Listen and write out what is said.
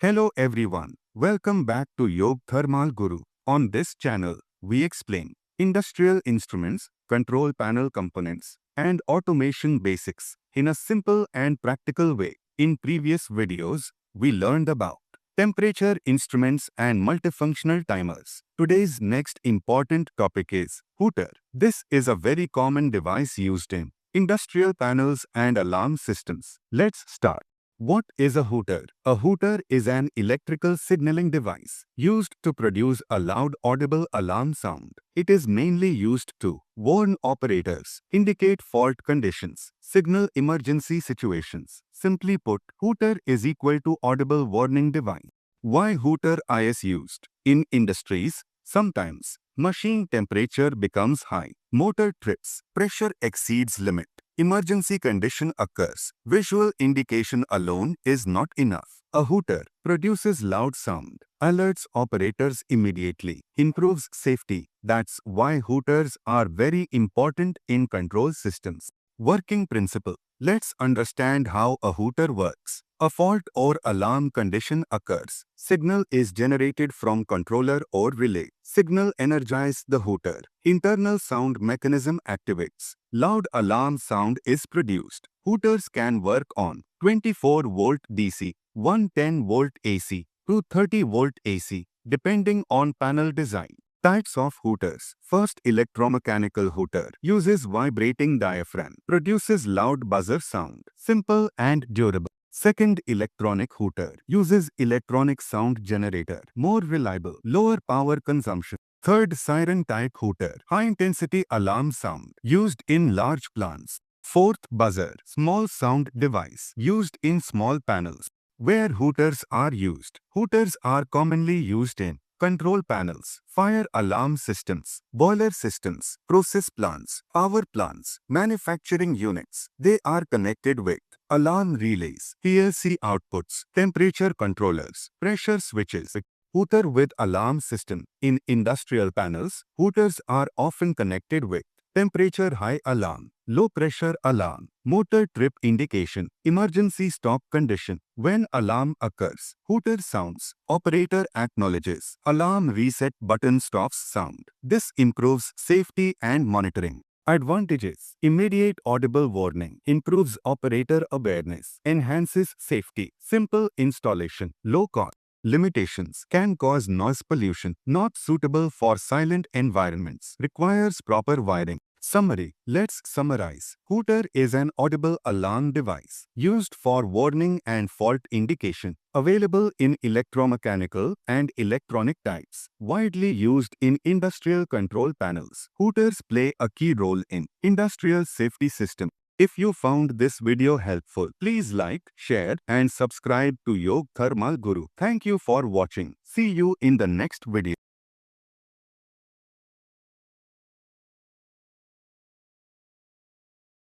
Hello everyone, welcome back to Yog Thermal Guru. On this channel, we explain industrial instruments, control panel components, and automation basics in a simple and practical way. In previous videos, we learned about temperature instruments and multifunctional timers. Today's next important topic is hooter. This is a very common device used in industrial panels and alarm systems. Let's start. What is a hooter? A hooter is an electrical signaling device used to produce a loud audible alarm sound. It is mainly used to warn operators, indicate fault conditions, signal emergency situations. Simply put, hooter is equal to audible warning device. Why hooter is used? In industries, sometimes machine temperature becomes high, motor trips, pressure exceeds limit. Emergency condition occurs. Visual indication alone is not enough. A hooter produces loud sound, alerts operators immediately, improves safety. That's why hooters are very important in control systems. Working principle. Let's understand how a hooter works. A fault or alarm condition occurs. Signal is generated from controller or relay. Signal energizes the hooter. Internal sound mechanism activates. Loud alarm sound is produced. Hooters can work on 24-volt DC, 110-volt AC, 230-volt AC, depending on panel design. Types of hooters. First, electromechanical hooter uses vibrating diaphragm, produces loud buzzer sound, simple and durable. Second, electronic hooter uses electronic sound generator, more reliable, lower power consumption. Third, siren type hooter, high intensity alarm sound used in large plants. Fourth, buzzer, small sound device used in small panels. Where hooters are used? Hooters are commonly used in control panels, fire alarm systems, boiler systems, process plants, power plants, manufacturing units. They are connected with alarm relays, PLC outputs, temperature controllers, pressure switches. Hooter with alarm system. In industrial panels, hooters are often connected with temperature high alarm, low pressure alarm, motor trip indication, emergency stop condition. When alarm occurs, hooter sounds, operator acknowledges, alarm reset button stops sound. This improves safety and monitoring. Advantages. Immediate audible warning, improves operator awareness, enhances safety, simple installation, low cost. Limitations. Can cause noise pollution, not suitable for silent environments, requires proper wiring. Summary. Let's summarize. Hooter is an audible alarm device used for warning and fault indication, available in electromechanical and electronic types, widely used in industrial control panels. Hooters play a key role in industrial safety system. If you found this video helpful, please like, share and subscribe to Yog Thermal Guru. Thank you for watching. See you in the next video.